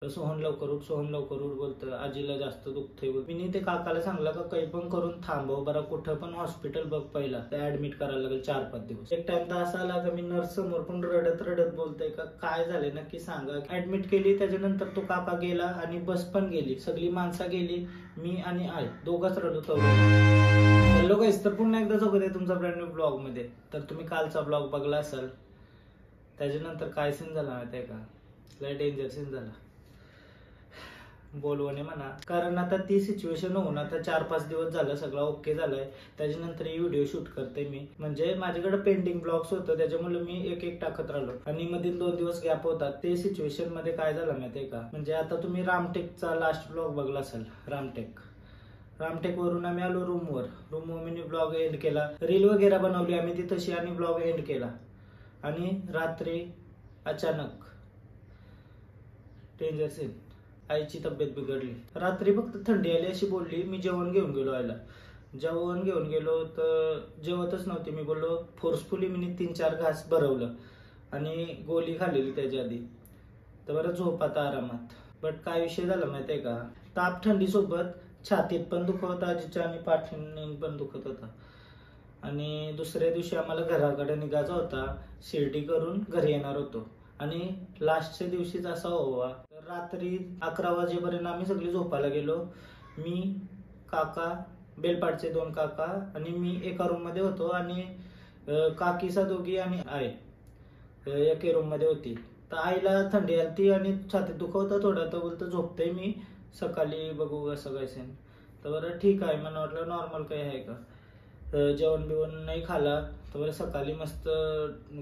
सोहन लवकर उठ, सोहन लवकर उठ बोलतं. आजीला जास्त दुखतंय. मी ते काकाला सांगलं का काही पण करून थांबव बरं, कुठं पण हॉस्पिटल बघ पहिला, ऍडमिट करायला लागेल 4-5 दिवस. एक टाइम तर असा आला का मी नर्स समोर पण रडत रडत बोलतोय का काय झाले नक्की सांगा. ऍडमिट केली, त्याच्यानंतर तो काका गेला आणि बस पण गेली, सगळी माणसं गेली, मी आणि आई दोघंच रडत होतो. हॅलो गाईस, तर पुन्हा एकदा स्वागत आहे तुमचा ब्रँड न्यू ब्लॉग मध्ये. तर तुम्ही कालचा ब्लॉग बघला असाल, त्याच्यानंतर काय सीन झाला माहिती आहे का, लय डेंजर सीन झाला बोलवणे म्हणा. कारण आता ती सिच्युएशन होऊन आता 4-5 दिवस झालं, सगळं ओके झालंय. त्याच्यानंतर ही व्हिडिओ शूट करते मी, म्हणजे माझ्याकडे पेंडिंग ब्लॉग्स होतं, त्याच्यामुळे मी एक टाकत राहिलो आणि मध्ये 2 दिवस गॅप होता. ते सिच्युएशन मध्ये काय झालं माहितीये का, म्हणजे आता तुम्ही रामटेकचा लास्ट ब्लॉग बघला असाल. रामटेक वरून आम्ही आलो रूमवर मी ब्लॉग एंड केला, रील वगैरे बनवली आम्ही ती तशी आणि ब्लॉग एंड केला. आणि रात्री अचानक डेंजर सीन, आईची तब्येत बिघडली. रात्री फक्त थंडी आली अशी बोलली. मी जेवण घेऊन गेलो आईला, जेवण घेऊन गेलो तर जेवतच नव्हती. मी बोललो फोर्सफुली मी 3-4 घास भरवलं आणि गोळी खाल्लेली त्याच्या आधी, तर बरं झोप आता आरामात. बट काय विषय झाला माहितीये का, ताप थंडी सोबत छातीत पण दुखत होता आजीच्या आणि पाठीने पण दुखत होता. आणि दुसऱ्या दिवशी आम्हाला घराकडे निघायचा होता, शिर्डी करून घरी येणार होतो. आणि लास्टच्या दिवशीच असा व्हावा, रात्री 11 वाजेपर्यंत आम्ही सगळे झोपायला गेलो. मी, काका, बेलपाटचे 2 काका आणि मी एका रूम मध्ये होतो आणि काकीसा दोघी आणि आई एके रूम मध्ये होती. तर आईला थंडी आलती आणि छातीत दुखवता थोडा, तर बोलतं झोपते मी, सकाळी बघू असं काय सेन. तर बरं ठीक आहे, मला वाटलं नॉर्मल काही आहे का. जेवण बिवण नाही खाला, तर बरं सकाळी मस्त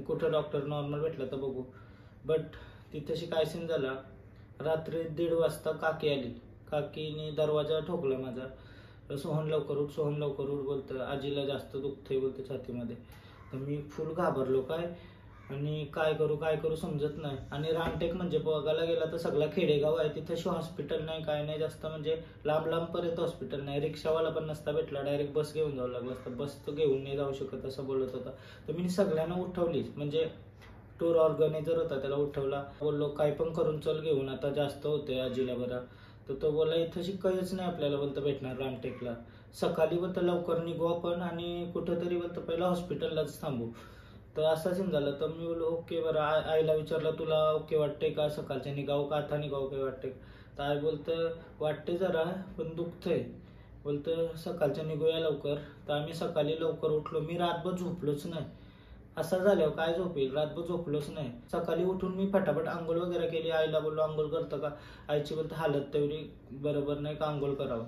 कुठं डॉक्टर नॉर्मल भेटला तर बघू. बट तिथेशी काय सीन झाला, रात्री 1:30 वाजता काकी आली. काकीने दरवाजा ठोकला माझा. सोहन लवकर उठ, सोहन लवकर उठ बोलतं. आजीला जास्त दुखतंय बोलतं छातीमध्ये. तर मी फुल घाबरलो काय, आणि काय करू समजत नाही. आणि रामटेक म्हणजे बघायला गेला तर सगळा खेडेगाव आहे, तिथं हॉस्पिटल नाही काय नाही जास्त, म्हणजे लांब पर्यंत हॉस्पिटल नाही. रिक्षावाला पण नसता भेटला, डायरेक्ट बस घेऊन जावं लागलं असतं. बस तर घेऊन नाही जाऊ शकत असं बोलत होता. तर मी सगळ्यांना उठवली, म्हणजे टूर ऑर्गनायझर होता त्याला उठवला. बोललो काय पण करून चल घेऊन, आता जास्त होते आजीला बरा. तर तो बोला इथं काहीच नाही आपल्याला बोलतं भेटणार रामटेकला, सकाळी बोलतं लवकर निघू आपण आणि कुठंतरी बोलतं पहिला हॉस्पिटललाच थांबू. तर असा सीन झाला. तर मी बोललो ओके बरं. आईला विचारलं तुला ओके वाटते का, सकाळच्या निघावं का आता निघावं काय वाटते. तर आई बोलतं वाटते जरा पण दुखतंय, बोलतं सकाळच्या निघूया लवकर. तर आम्ही सकाळी लवकर उठलो. मी रातभर झोपलोच नाही. असं झाल्यावर काय झोपेल, रातभर झोपलोच नाही. सकाळी उठून मी फटाफट आंघोळ वगैरे केली. आईला बोललो आंघोळ करतं का. आईची बोलतं हालत तेवढी बरोबर नाही का आंघोळ करावं.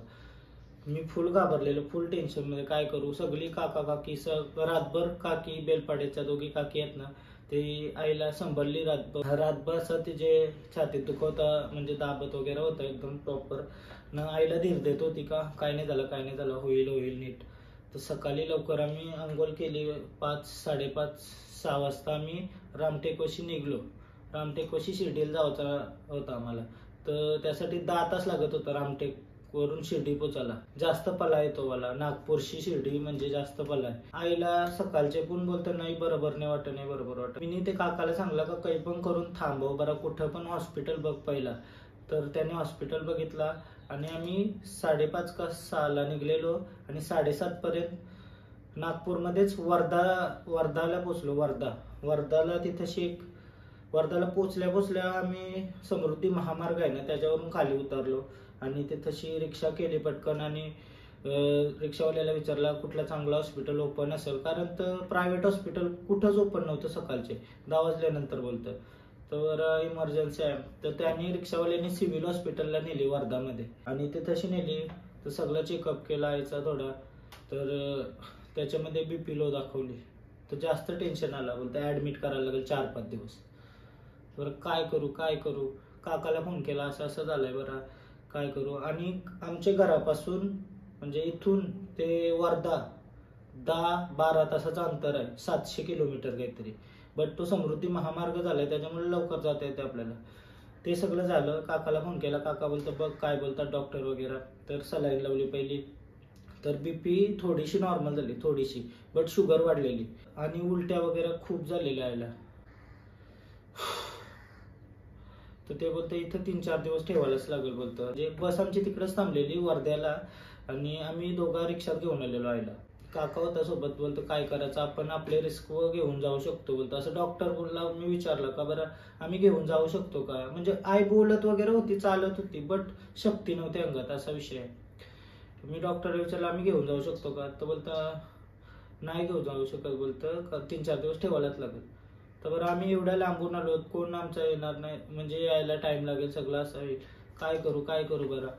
मी फुल घाबरलेलो, फुल टेन्शन मध्ये काय करू. सगळी काका काकी रातभर, काकी बेलपाड्याच्या दोघी काकी आहेत ना, ते आईला सांभाळली रातभर असं तिचे छातीत दुखवता, म्हणजे दाबत वगैरे होतं एकदम प्रॉपर ना. आईला धीर देत होती का काय नाही झालं, होईल नीट. तर सकाळी लवकर आम्ही आंघोळ केली. 5-5:30-6 वाजता आम्ही रामटेकवशी निघलो. रामटेकवशी शिर्डीला जायचा होता आम्हाला. तर त्यासाठी 10 तास लागत होता रामटेक वरून शिर्डी पोचायला. जास्त पल्ला येतो मला, नागपूरशी शिर्डी म्हणजे जास्त पल्ला आहे. आईला सकाळचे पण बोलतं नाही बरोबर नाही वाटत. मी ते काकाला सांगलं का काही पण करून थांबव बरं, कुठं पण हॉस्पिटल बघ पहिला. तर त्याने हॉस्पिटल बघितला आणि आम्ही 5:30 का 6ला निघलेलो आणि 7:30 पर्यंत नागपूरमध्येच वर्धाला पोचलो. वर्धाला तिथं वर्धाला पोचल्या आम्ही समृद्धी महामार्ग आहे ना त्याच्यावरून खाली उतरलो आणि तिथंशी रिक्षा केली पटकन. आणि रिक्षावाल्याला विचारला कुठलं चांगलं हॉस्पिटल ओपन असेल, कारण तर प्रायव्हेट हॉस्पिटल कुठंच ओपन नव्हतं सकाळचे 10 वाजल्यानंतर बोलतं. तर इमर्जन्सी आहे. तर त्यांनी रिक्षावाल्याने सिव्हिल हॉस्पिटलला नेली वर्धामध्ये आणि ते तशी नेली. तर सगळं चेकअप केला आईचा थोडा. तर त्याच्यामध्ये BP लो दाखवली. तर जास्त टेन्शन आला, बोलतं ऍडमिट करायला लागेल 4-5 दिवस. बरं काय करू. काकाला फोन केला, असं झालंय बरं काय करू. आणि आमच्या घरापासून म्हणजे इथून ते वर्धा 10-12 तासाचं अंतर आहे, 700 किलोमीटर काहीतरी. बट तो समृद्धी महामार्ग झालाय त्याच्यामुळे लवकर जाता येते आपल्याला. ते सगळं झालं. काकाला फोन केला. काका बोलतो बघ काय बोलतात डॉक्टर वगैरे. तर सलाईन लावली पहिली. तर BP थोडीशी नॉर्मल झाली, थोडीशी, बट शुगर वाढलेली आणि उलट्या वगैरे खूप झालेल्या आयला. तर ते बोलतं इथं 3-4 दिवस ठेवायलाच लागेल बोलतं. म्हणजे बस आमची तिकडेच थांबलेली वर्ध्याला आणि आम्ही दोघा रिक्षात घेऊन आलेलो आईला. काका होता सोबत. बोलतो काय करायचं, आपण आपले रिस्क घेऊन जाऊ शकतो बोलतो. असं डॉक्टर बोलला. मी विचारलं का बरं आम्ही घेऊन जाऊ शकतो का, म्हणजे आई बोलत वगैरे होती, चालत होती, बट शक्ती नव्हती अंगात, असा विषय आहे. मी डॉक्टरला विचारलं आम्ही घेऊन जाऊ शकतो का, तर बोलता नाही घेऊन जाऊ शकत बोलतं, 3-4 दिवस ठेवायलाच लागेल. तर बरं आम्ही एवढ्या लांबून आलो, कोण आमचा येणार नाही, म्हणजे यायला टाइम लागेल, सगळं असं होईल, काय करू बरं,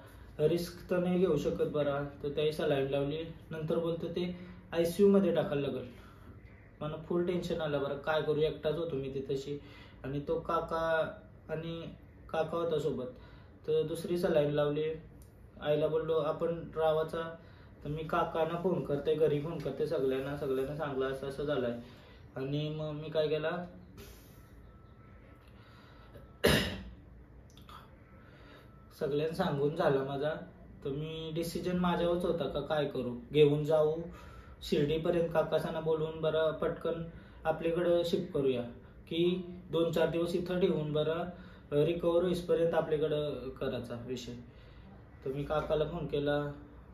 रिस्क तर नाही घेऊ शकत बरं. तर त्याही सलाईन लावली. नंतर बोलतं ते ICU मध्ये टाकायला लागेल. मला फुल टेन्शन आलं. बरं काय करू, एकटाच होतो मी तिथशी आणि तो काका होता सोबत. तर दुसरी सलाईन लावली. आईला बोललो आपण रावाचा. तर मी काकांना फोन करते, घरी फोन करते, सगळ्यांना सांगलं असं असं झालंय. आणि मग मी काय केला, सगळ्यांना सांगून झाला माझा. तर मी डिसिजन माझ्यावरच होता का काय करू, घेऊन जाऊ शिर्डीपर्यंत, काकासांना बोलवून बरं पटकन आपल्याकडं शिफ्ट करूया, की 2-4 दिवस इथं ठेवून बरं रिकवर होईसपर्यंत आपल्याकडं करायचा विषय. तर मी काकाला फोन केला,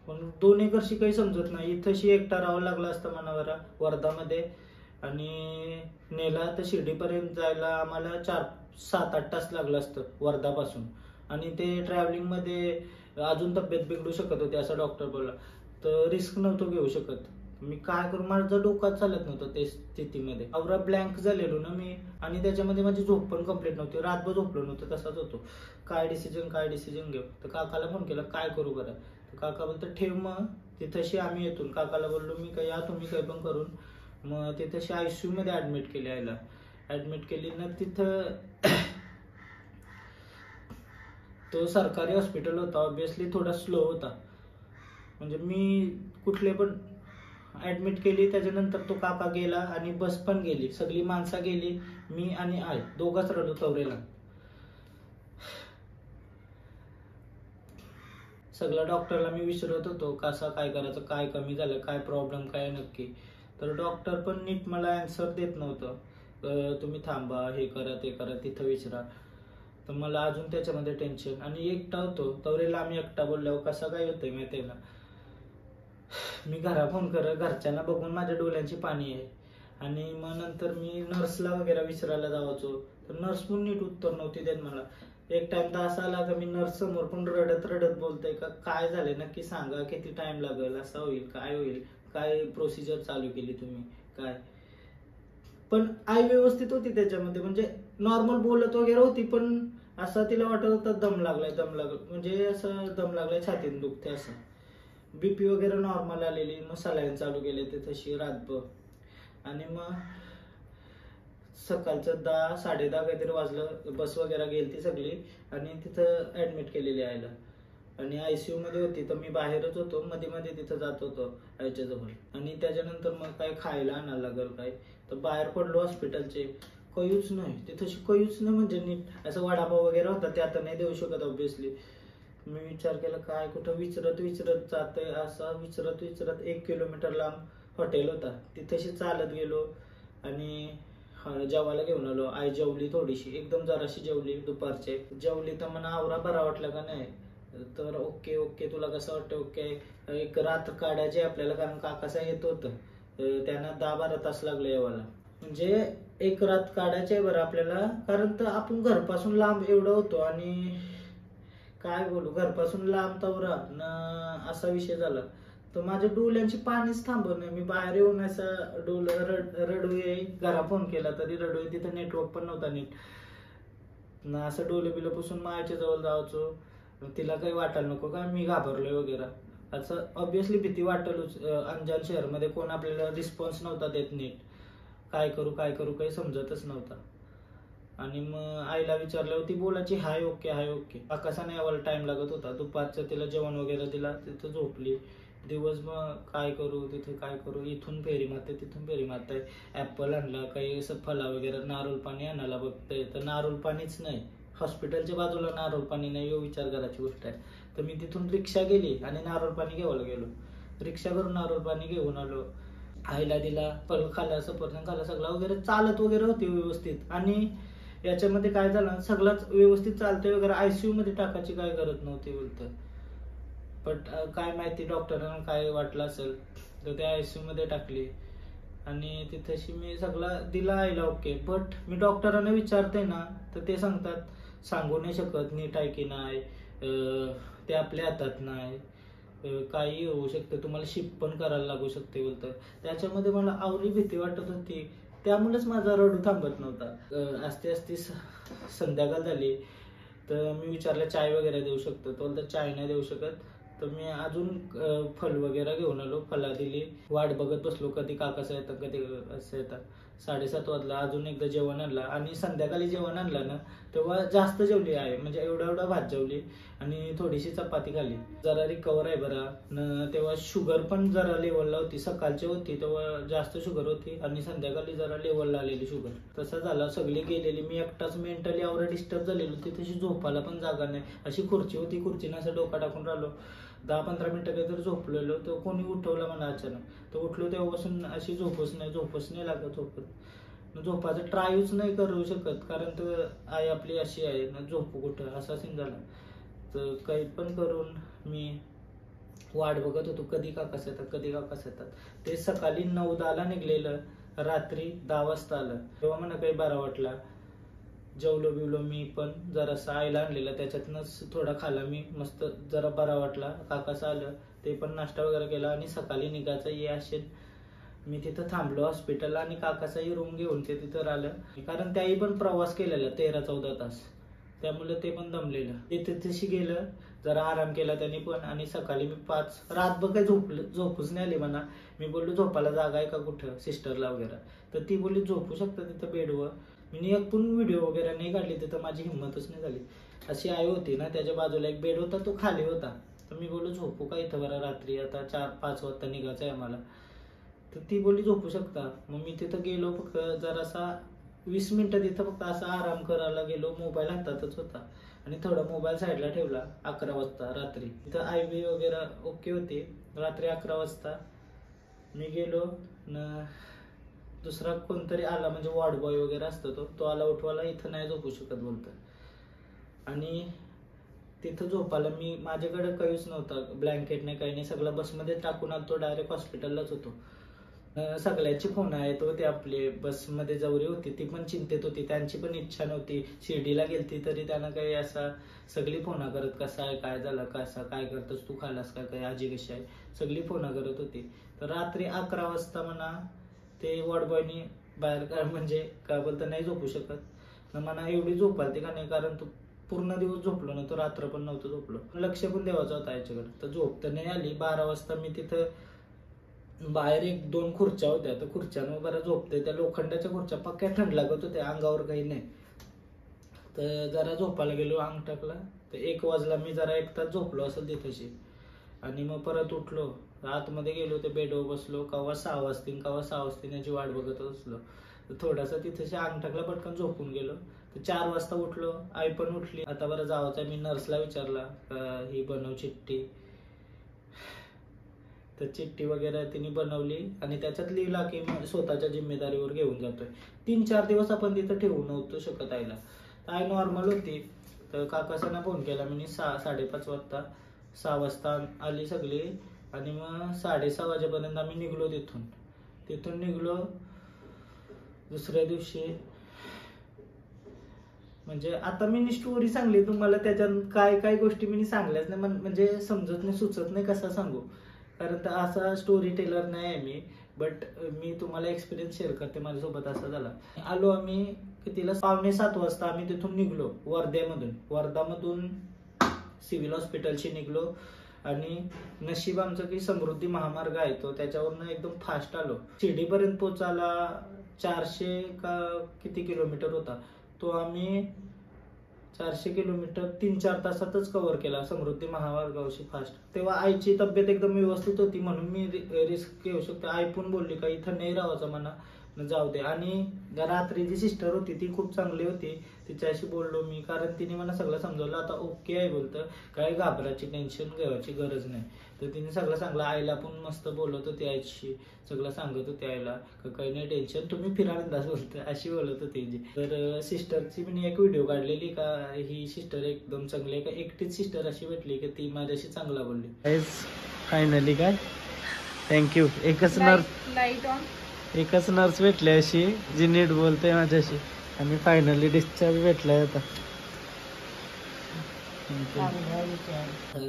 पण 2 एकरशी काही समजत नाही. इथंशी एकटा राहावं लागला असतं मला बरं वर्धामध्ये, आणि नेला तर शिर्डीपर्यंत जायला आम्हाला 7-8 तास लागलं असतं वर्धापासून. आणि ते ट्रॅव्हलिंगमध्ये अजून तब्येत बिघडू शकत होती असं डॉक्टर बोलला. तर रिस्क नव्हतो घेऊ शकत. मी काय करू, माझं डोकाच चालत नव्हतं ते स्थितीमध्ये. अवरा ब्लँक झालेलो ना मी, आणि त्याच्यामध्ये माझी झोप पण कंप्लीट नव्हती, रातभर झोपलो नव्हतं, तसाच होतो. काय डिसिजन घेऊ. तर काकाला फोन केला काय करू बरं. तर काका बोलतो ठेव मग तिथंशी आम्ही येतो. काकाला बोललो मी काय या तुम्ही काही पण करून. मग तिथंशी ICU मध्ये ऍडमिट केली, आईला ऍडमिट केली ना. तिथं तो सरकारी हॉस्पिटल होता, ऑब्विसली थोडा स्लो होता. म्हणजे मी कुठले पण ऍडमिट केली, त्याच्यानंतर तो काका गेला आणि बस पण गेली, सगळी माणसं गेली, मी आणि आई दोघंच राहिलो तवरेला. सगळं डॉक्टरला मी विचारत होतो कसं काय करायचं, काय कमी झालं, काय प्रॉब्लेम काय नक्की. तर डॉक्टर पण नीट मला आन्सर देत नव्हतं. तुम्ही थांबा, हे करा ते करा, तिथं विचारा. तर मला अजून त्याच्यामध्ये टेन्शन. आणि एकटा होतो तवरेला, आम्ही एकटा बोलल्यावर कसं काय होतंय माहिती आहे ना. मी फोन घरच्यांना बघून माझ्या डोळ्यांची पाणी आहे. आणि मग नंतर मी नर्सला वगैरे विचारायला जावायचो, तर नर्स पण नीट उत्तर नव्हती देत मला. एक टाइम तर असा आला का मी नर्स समोर पण रडत बोलतोय का काय झालंय नक्की सांगा, किती टाइम लागेल, असं होईल, काय प्रोसिजर चालू केली तुम्ही काय. पण आई व्यवस्थित होती त्याच्यामध्ये, म्हणजे नॉर्मल बोलत वगैरे होती, पण असं तिला वाटत होतं दम लागलाय, म्हणजे असं दम लागलाय, छातीत दुखते असं. BP वगैरे नॉर्मल आलेली. मग सलाईन चालू केले ते तशी रातभर. आणि मग सकाळचं 10-10:30 काहीतरी वाजलं, बस वगैरे गेली ती सगळी, आणि तिथं ऍडमिट केलेली आईला. आणि ICU मध्ये होती, तर मी बाहेरच होतो, मध्ये तिथं जात होतो आईच्या जवळ. आणि त्याच्यानंतर मग काय खायला आणायला लागल काय, तर बाहेर पडलो हॉस्पिटलचे, कयूच नाही तिथं, कयूच नाही, म्हणजे नीट असं वडापाव वगैरे होता ते आता नाही देऊ शकत ऑब्विसली. मी विचार केला काय कुठं विचारत जाते, असं विचारत 1 किलोमीटर लांब हॉटेल होता, तिथेशी चालत गेलो आणि जेवायला घेऊन आलो. आई जेवली थोडीशी, एकदम जराशी जेवली, दुपारचे जेवली. तर मला आवरा बरा वाटला का नाही, तर ओके तुला कसं वाटतं, ओके. एक रात्र काढायची आपल्याला, कारण काकासा येत होतं, त्यांना 10-12 तास लागले यावाला. म्हणजे एक रात काढायची बरं आपल्याला, कारण तर आपण घरपासून लांब एवढं होतो, आणि काय बोलू, घरपासून लांब तवरा न असा विषय झाला. तर माझ्या डोळ्यांची पाणीच थांबत नाही. मी बाहेर येऊन असं रडू ये, घरा फोन केला तरी रडू ये, तिथं नेटवर्क पण नव्हता नीट ना. असं डोळे बिलं पुसून मायाच्या जवळ जायचो. तिला काही वाटायला नको का मी घाबरलोय वगैरे, असं ऑब्विसली भीती वाटलच. अंजान शहरमध्ये कोण आपल्याला रिस्पॉन्स नव्हता देत नीट. काय करू काही समजतच नव्हता. आणि मग आईला विचारल्यावर ती बोलायची हाय ओके. आकाशाने यावाला टाइम लागत होता. दुपारचं तिला जेवण वगैरे दिला, तिथं झोपली. दिवस मग काय करू, इथून फेरी मारते तिथून फेरी मारते. ऍपल आणला, काही असं फला वगैरे, नारळ पाणी आणायला बघते, तर नारळ पाणीच नाही. हॉस्पिटलच्या बाजूला नारळ पाणी नाही, विचार करायची गोष्ट आहे. तर मी तिथून रिक्षा गेली आणि नारळ पाणी घ्यायला गेलो. रिक्षा करून नारळ पाणी घेऊन आलो, आईला दिला, फल खाल्ला, सफरचंद खाल्ला, सगळं वगैरे चालत वगैरे होती व्यवस्थित. आणि याच्यामध्ये काय झालं, सगळंच व्यवस्थित चालतंय वगैरे, ICU मध्ये टाकायची काय गरज नव्हती बोलतं. बट काय माहिती डॉक्टरांना काय वाटलं असेल, तर त्या ICU मध्ये टाकली आणि तिथेशी मी सगळा दिला आईला ओके. बट मी डॉक्टरांना विचारते ना, तर ते सांगतात सांगू नाही शकत नीट आहे की नाही, ते आपल्या हातात नाही, काही होऊ शकतं, तुम्हाला शिफ्ट पण करायला लागू शकते बोलतं. त्याच्यामध्ये मला आवरी भीती वाटत होती, त्यामुळेच माझा रडू थांबत नव्हता. आस्ते आस्ते संध्याकाळ झाली, तर मी विचारलं चाय वगैरे देऊ शकतो, तो बोलतो चाय नाही देऊ शकत. तर मी अजून फल वगैरे घेऊन आलो, फला दिली, वाट बघत बसलो कधी काकासा येतात कधी असं येतात. 7:30 वाजला, अजून एकदा जेवण आणलं आणि संध्याकाळी जेवण आणलं ना तेव्हा जास्त जेवली आहे, म्हणजे एवढा भात जेवली आणि थोडीशी चपाती खाली. जरा रिकवर आहे बरा न. तेव्हा शुगर पण जरा लेवलला होती, सकाळची होती तेव्हा जास्त शुगर होती आणि संध्याकाळी जरा लेवलला आलेली शुगर. तसं झालं, सगळी गेलेली, मी एकटाच मेंटली एवढं डिस्टर्ब झालेलो होती, तशी झोपायला पण जागा नाही. अशी खुर्ची होती, खुर्चीनं असं डोका टाकून राहिलो, 10-15 मिनिटं काहीतरी झोपलेलो, तर कोणी उठवलं मला अचानक. तर उठलो तेव्हापासून अशी झोपच नाही लागत झोपत. झोपायचं ट्रायच नाही करू शकत, कारण तर आई आपली अशी आहे ना, झोपू कुठं असा सीन झाला. तर काही पण करून मी वाट बघत होतो कधी काकास येतात. ते सकाळी 9-10ला निघलेलं, रात्री 10 वाजता आलं. तेव्हा मला काही बरा वाटला, जेवलो बिवलो मी पण, जरासा आईला आणलेला त्याच्यातनंच थोडा खाला मी, मस्त जरा बरा वाटला. काकाचं आलं, ते पण नाश्ता वगैरे केला आणि सकाळी निघायचं ये असेल. मी तिथं थांबलो हॉस्पिटलला आणि काकाचाही रूम घेऊन ते तिथं राहिलं, कारण त्याही पण प्रवास केलेला 13-14 तास, त्यामुळे ते पण दमलेलं. ते तिथेशी गेलं, जरा आराम केला त्यांनी पण. आणि सकाळी मी 5 रातभर काही झोपूच नाही आली म्हणा. मी बोललो झोपायला जागा आहे का कुठं सिस्टरला वगैरे, तर ती बोलली झोपू शकतं तिथं बेडवर. मी एक पण व्हिडिओ वगैरे नाही काढली तिथं, माझी हिंमतच नाही झाली. अशी आई होती ना, त्याच्या बाजूला एक बेड होता, तो खाली होता. तर मी बोललो झोपू का इथं बरं, रात्री आता 4-5 वाजता निघायचं आहे आम्हाला. तर ती बोलली झोपू शकता. मग मी तिथं गेलो, फक्त जरासा 20 मिनिटं तिथं फक्त असा आराम करायला गेलो, मोबाईल हातातच होता आणि थोडा मोबाईल साईडला ठेवला. 11 वाजता रात्री तिथं IV वगैरे ओके होते. रात्री 11 वाजता मी गेलो न, दुसरा कोणतरी आला, म्हणजे वॉर्ड बॉय वगैरे असतो तो आला उठवायला, इथं नाही झोपू शकत बोलतं. आणि तिथं झोपायला मी, माझ्याकडे काहीच नव्हतं, ब्लँकेट नाही काही नाही, सगळं बसमध्ये टाकून आलो, डायरेक्ट हॉस्पिटललाच होतो. सगळ्याची फोन आहेत होते, आपले बसमध्ये जवरी होती ती पण चिंतेत होती, त्यांची पण इच्छा नव्हती. शिर्डीला गेलती तरी त्यांना काही असा सगळी फोन करत, कसा आहे, काय झालं, कसा काय करतोस तू, खालास का काय, आजी कशी आहे, सगळी फोन करत होती. तर रात्री 11 वाजता म्हणा ते वॉर्ड बॉयनी बाहेर काय, म्हणजे काय बोलतं नाही झोपू शकत ना म्हणा, एवढी झोप आली का नाही, कारण तू पूर्ण दिवस झोपलो ना, तो रात्र पण नव्हतं झोपलो, लक्ष पण देवाचं होता याच्याकडे. तर झोप तर नाही आली. 12 वाजता मी तिथं बाहेर 1-2 खुर्च्या होत्या, तर खुर्च्यांवर बरं झोपते, त्या लोखंडाच्या खुर्च्या पक्क्या थंड लागत होत्या, अंगावर काही नाही. तर जरा झोपायला गेलो, अंग टाकला, तर 1 वाजला. मी जरा 1 तास झोपलो असेल तिथेशी आणि मग परत उठलो, आतमध्ये गेलो, ते बेडवर बसलो. केव्हा 6 वाजतील याची वाट बघत बसलो. तर थोडासा तिथेशी अंग टाकला, पटकन झोपून गेलो. तर 4 वाजता उठलो, आई पण उठली, आता बरं जावंच आहे. मी नर्सला विचारला ही बनव चिठ्ठी, तर चिठ्ठी वगैरे तिने बनवली आणि त्याच्यात लिहिला की मी स्वतःच्या जिम्मेदारीवर घेऊन जातोय. 3-4 दिवस आपण तिथं ठेवू नव्हतो शकत आईला. आई नॉर्मल होती. तर काकासांना फोन केला मी 6-5 वाजता, 6 वाजता आली सगळी आणि मग 6:30 वाजेपर्यंत आम्ही निघलो तिथून निघलो. दुसऱ्या दिवशी, म्हणजे आता मी स्टोरी सांगली तुम्हाला, त्याच्यात काय काय गोष्टी मी सांगल्याच नाही, म्हणजे समजत नाही, सुचत नाही कसा सांगू, कारण तर असा स्टोरी टेलर नाही आहे मी. बट मी तुम्हाला एक्सपिरियन्स शेअर करते, माझ्यासोबत असा झाला. आलो आम्ही कितीला, 6:45 वाजता आम्ही तिथून निघलो वर्धामधून सिव्हिल हॉस्पिटलशी निघलो. आणि नशीब आमचं की समृद्धी महामार्ग आहे तो, त्याच्यावरनं एकदम फास्ट आलो. शिर्डीपर्यंत पोचायला 400 का किती किलोमीटर होता, तो आम्ही 400 किलोमीटर 3-4 तासातच कव्हर केला, समृद्धी महामार्गावरशी फास्ट. तेव्हा आईची तब्येत एकदम व्यवस्थित होती, म्हणून मी रिस्क घेऊ शकतो. आई पण बोलली का इथं नाही राहायचं म्हणा, जाऊ दे. आणि रात्री जी सिस्टर होती ती खूप चांगली होती, तिच्याशी बोललो मी, कारण तिने मला सगळं समजवलं. आता ओके आहे बोलतं, काय घाबरायची टेन्शन घ्यायची गरज नाही. तर तिने सगळं सांगलं. आईला पण मस्त बोलत होती, आईशी सगळं सांगत होते आईला, काही नाही टेन्शन, तुम्ही फिरा बिंदास बोलत अशी बोलत होती जी. तर सिस्टरची मी एक व्हिडिओ काढलेली का ही सिस्टर एकदम चांगली आहे, का एकटीच सिस्टर अशी भेटली की ती माझ्याशी चांगला बोलली. फायनली काय थँक्यू. एकच नर्स भेटली अशी जी नीट बोलते माझ्याशी, आणि फायनली डिस्चार्ज भेटलाय आता.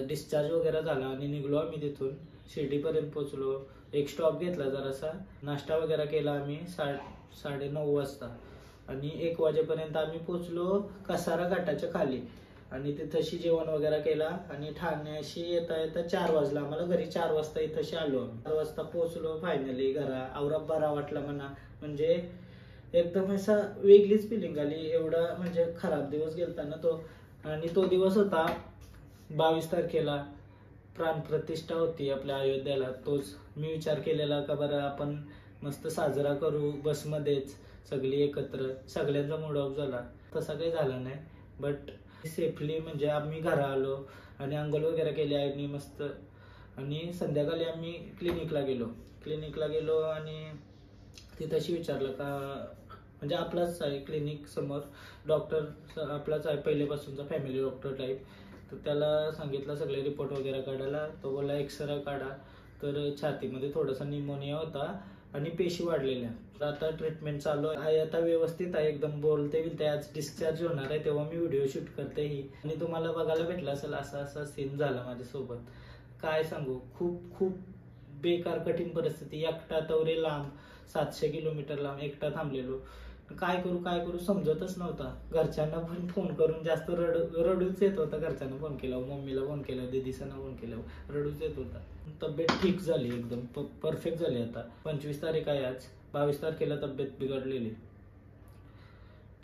डिस्चार्ज वगैरे झाला आणि निघलो आम्ही तिथून. शिर्डीपर्यंत पोहोचलो. एक स्टॉप घेतला जरासा, नाश्ता वगैरे केला आम्ही 9:30 वाजता, आणि 1 वाजेपर्यंत आम्ही पोहोचलो कसारा घाटाच्या खाली, आणि तिथंशी जेवण वगैरे केला. आणि ठाण्याशी येता येता 4 वाजला आम्हाला. घरी 4 वाजता इथंशी आलो. 4 वाजता पोहोचलो फायनली घरा. आवरा बरा वाटला म्हणा, म्हणजे एकदम असा वेगळीच फिलिंग आली. एवढा म्हणजे खराब दिवस गेलता ना तो. आणि तो दिवस होता 22 तारखेला, प्राणप्रतिष्ठा होती आपल्या अयोध्याला. तोच मी विचार केलेला का बरं आपण मस्त साजरा करू बसमध्येच सगळी एकत्र. सगळ्यांचा मूड ऑफ झाला, तसा काही झाला नाही. बट सेफली म्हणजे आम्ही घरा आलो आणि अंघोळ वगैरे केली आईनी मस्त. आणि संध्याकाळी आम्ही क्लिनिकला गेलो आणि तिथंशी विचारलं का, म्हणजे आपलाच आहे क्लिनिक समोर, डॉक्टर आपलाच आहे पहिलेपासूनचा, फॅमिली डॉक्टर टाईप. तर त्याला सांगितलं सगळे रिपोर्ट वगैरे काढायला. तो बोला एक्सरे काढा. तर छातीमध्ये थोडासा निमोनिया होता आणि पेशी वाढलेल्या. आता ट्रीटमेंट चालू आहे. आता व्यवस्थित आहे एकदम, बोलते बिलते. आज डिस्चार्ज होणार आहे तेव्हा मी व्हिडिओ शूट करते ही, आणि तुम्हाला बघायला भेटला असेल असा सीन झाला माझ्यासोबत. काय सांगू, खूप खूप बेकार कठीण परिस्थिती. एकटा तवरे लांब, 700 किलोमीटर लांब एकटा थांबलेलो. काय करू समजतच नव्हता. घरच्यांना पण फोन करून जास्त रडूच येत होता. घरच्यांना फोन केला, मम्मीला फोन केला, दीदीसांना फोन केला, रडूच येत होता. तब्येत ठीक झाली एकदम परफेक्ट झाली. आता 25 तारीख आहे आज. 22 तारखेला तब्येत बिघडलेली.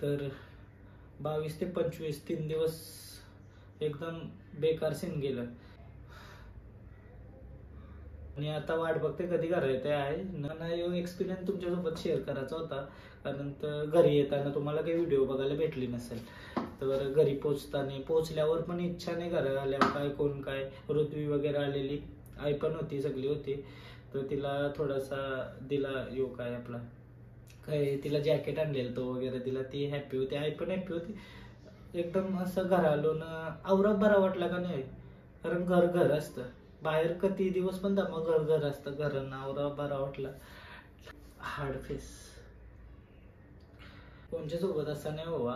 तर 22 ते 25 3 दिवस एकदम बेकार सीन गेलं. आणि आता वाट बघते कधी घरा येते आहे. मला एक्सपिरियन्स तुमच्यासोबत शेअर करायचा होता, कारण तर घरी येताना तुम्हाला काही व्हिडिओ बघायला भेटली नसेल. तर घरी पोहोचल्यावर पण इच्छा नाही घरा आल्यावर काय ऋत्वी वगैरे आलेली, आई पण होती, सगळी होती. तर तिला थोडासा दिला काय आपला काय तिला जॅकेट आणलेलं तो वगैरे दिला. ती हॅप्पी होती, आई पण हॅप्पी होती. एकदम असं घर आलो ना आवरा बरा वाटला का नाही, कारण घर असतं. बाहेर किती दिवस पण मग घर असतं. घरांना आवरा बरा वाटला. हार्ड फेस कोणच्या सोबत असा नाही व्हावा.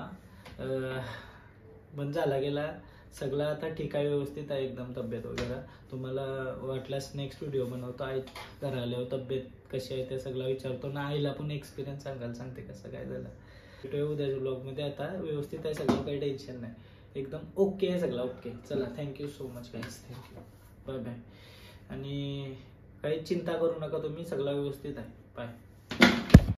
बंद झाला गेला सगळं. आता ठीक आहे, व्यवस्थित आहे एकदम तब्येत वगैरे. तुम्हाला वाटल्यास नेक्स्ट व्हिडिओ बनवतो. आई घरा आल्यावर तब्येत कशी आहे ते सगळं विचारतो ना. आईला पण एक्सपिरियन्स सांगते कसं काय झालं. भेटूया उद्याच्या ब्लॉगमध्ये. आता व्यवस्थित आहे सगळं, काही टेन्शन नाही, एकदम ओके आहे सगळं. ओके चला, thank you so much guys, thank you, bye bye. आणि काही चिंता करू नका तुम्ही, सगळं व्यवस्थित आहे. बाय.